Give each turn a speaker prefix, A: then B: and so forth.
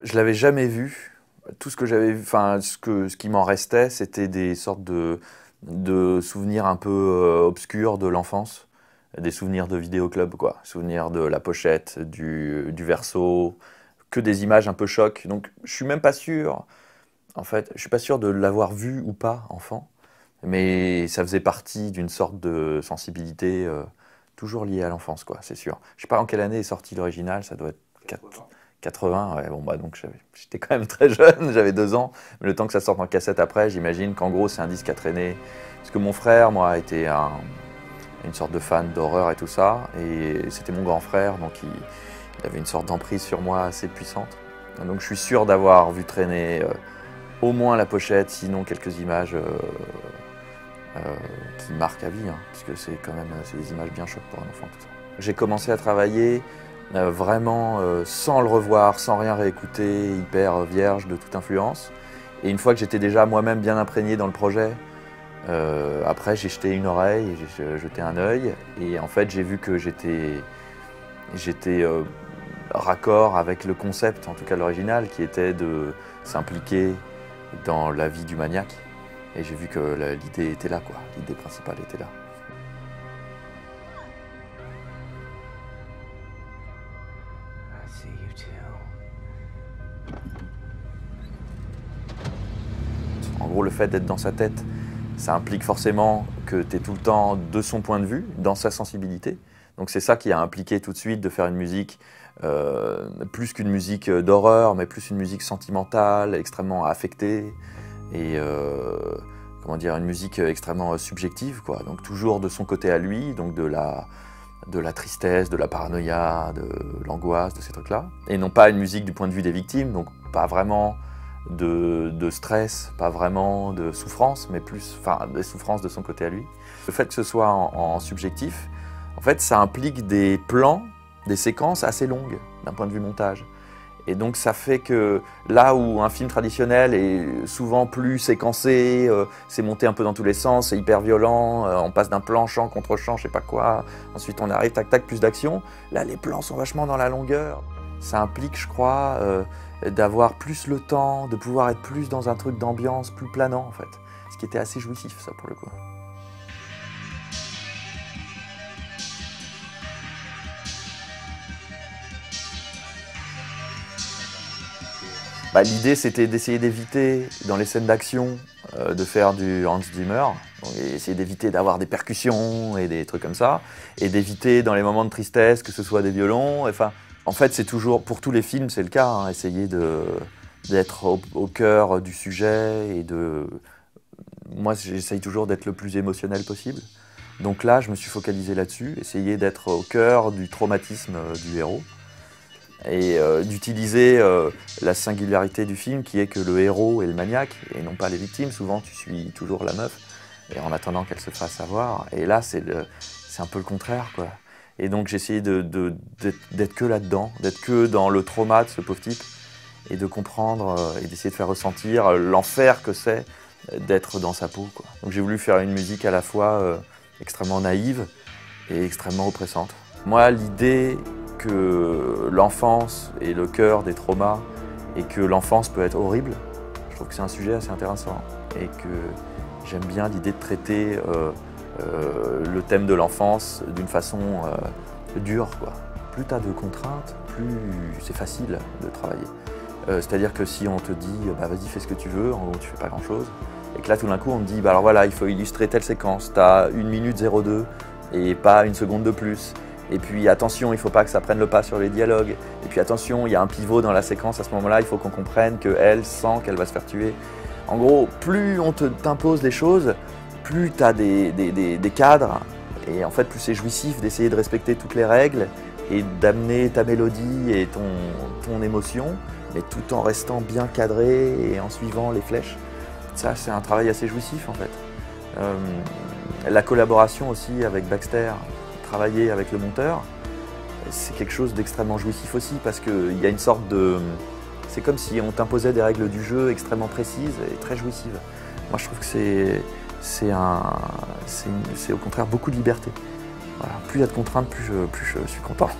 A: Je l'avais jamais vu. Tout ce que j'avais vu, enfin, ce qui m'en restait, c'était des sortes de souvenirs un peu obscurs de l'enfance. Des souvenirs de vidéoclub, quoi. Souvenirs de la pochette, du verso, que des images un peu chocs. Donc, je suis même pas sûr, en fait, je suis pas sûr de l'avoir vu ou pas, enfant. Mais ça faisait partie d'une sorte de sensibilité toujours liée à l'enfance, quoi, c'est sûr. Je sais pas en quelle année est sorti l'original, ça doit être 80, ouais, bon, bah, donc j'étais quand même très jeune, j'avais 2 ans. Mais le temps que ça sorte en cassette après, j'imagine qu'en gros, c'est un disque à traîner. Parce que mon frère, moi, était une sorte de fan d'horreur et tout ça. Et c'était mon grand frère, donc il avait une sorte d'emprise sur moi assez puissante. Donc je suis sûr d'avoir vu traîner au moins la pochette, sinon quelques images qui marquent à vie, hein, parce que c'est quand même c'est des images bien chocs pour un enfant, tout ça. J'ai commencé à travailler vraiment sans le revoir, sans rien réécouter, hyper vierge de toute influence. Et une fois que j'étais déjà moi-même bien imprégné dans le projet, après j'ai jeté une oreille, et j'ai jeté un œil, et en fait j'ai vu que j'étais raccord avec le concept, en tout cas l'original, qui était de s'impliquer dans la vie du maniaque. Et j'ai vu que l'idée était là, quoi. L'idée principale était là. En gros, le fait d'être dans sa tête, ça implique forcément que tu es tout le temps de son point de vue, dans sa sensibilité. Donc c'est ça qui a impliqué tout de suite de faire une musique, plus qu'une musique d'horreur, mais plus une musique sentimentale, extrêmement affectée. Et comment dire, une musique extrêmement subjective, quoi. Donc toujours de son côté à lui, donc de la tristesse, de la paranoïa, de l'angoisse, de ces trucs-là. Et non pas une musique du point de vue des victimes, donc pas vraiment de stress, pas vraiment de souffrance, mais plus, enfin, des souffrances de son côté à lui. Le fait que ce soit en subjectif, en fait, ça implique des plans, des séquences assez longues d'un point de vue montage. Et donc ça fait que là où un film traditionnel est souvent plus séquencé, c'est monté un peu dans tous les sens, c'est hyper violent, on passe d'un plan, champ contre champ, je sais pas quoi, ensuite on arrive, tac tac, plus d'action. Là les plans sont vachement dans la longueur. Ça implique, je crois, d'avoir plus le temps, de pouvoir être plus dans un truc d'ambiance, plus planant en fait. Ce qui était assez jouissif, ça, pour le coup. Bah, l'idée, c'était d'essayer d'éviter, dans les scènes d'action, de faire du Hans Zimmer, donc essayer d'éviter d'avoir des percussions et des trucs comme ça, et d'éviter, dans les moments de tristesse, que ce soit des violons. Enfin, en fait, c'est toujours, pour tous les films, c'est le cas, hein, essayer d'être au cœur du sujet et de... Moi, j'essaye toujours d'être le plus émotionnel possible. Donc là, je me suis focalisé là-dessus, essayer d'être au cœur du traumatisme du héros. Et d'utiliser la singularité du film qui est que le héros est le maniaque et non pas les victimes. Souvent tu suis toujours la meuf et en attendant qu'elle se fasse avoir. Et là c'est un peu le contraire, quoi. Et donc j'ai essayé d'être que là-dedans, d'être que dans le trauma de ce pauvre type et de comprendre et d'essayer de faire ressentir l'enfer que c'est d'être dans sa peau, quoi. Donc j'ai voulu faire une musique à la fois extrêmement naïve et extrêmement oppressante. Moi, l'idée que l'enfance est le cœur des traumas et que l'enfance peut être horrible, je trouve que c'est un sujet assez intéressant et que j'aime bien l'idée de traiter le thème de l'enfance d'une façon dure, quoi. Plus tu as de contraintes, plus c'est facile de travailler. C'est-à-dire que si on te dit bah, vas-y fais ce que tu veux, en gros tu fais pas grand-chose, et que là tout d'un coup on te dit bah, alors voilà il faut illustrer telle séquence, tu as 1 minute 02 et pas 1 seconde de plus. Et puis attention, il ne faut pas que ça prenne le pas sur les dialogues. Et puis attention, il y a un pivot dans la séquence à ce moment-là, il faut qu'on comprenne qu'elle sent qu'elle va se faire tuer. En gros, plus on t'impose des choses, plus tu as des cadres. Et en fait, plus c'est jouissif d'essayer de respecter toutes les règles et d'amener ta mélodie et ton émotion, mais tout en restant bien cadré et en suivant les flèches. Ça, c'est un travail assez jouissif en fait. La collaboration aussi avec Baxter, travailler avec le monteur, c'est quelque chose d'extrêmement jouissif aussi parce qu'il y a une sorte de... C'est comme si on t'imposait des règles du jeu extrêmement précises et très jouissives. Moi je trouve que c'est au contraire beaucoup de liberté. Voilà. Plus il y a de contraintes, plus je suis content.